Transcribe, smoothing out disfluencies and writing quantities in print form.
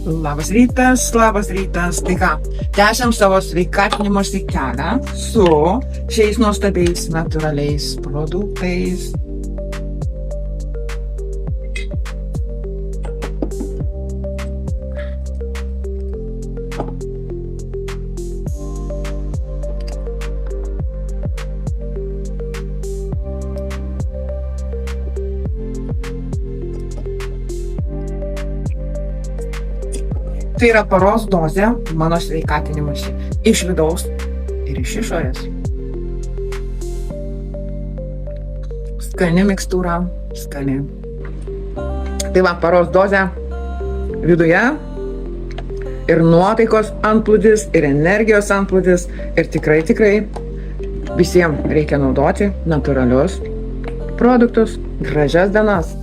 Labas rytas. Tai ką, tęsiam savo sveikatinimosi kelią su šiais nuostabiais natūraliais produktais. Tai yra paros dozė mano sveikatinimuose iš vidaus ir iš išorės. Skani mikstūra, skani. Tai va, paros dozė viduje ir nuotaikos antplūdis, ir energijos antplūdis. Ir tikrai visiems reikia naudoti natūralius produktus. Gražias dienas.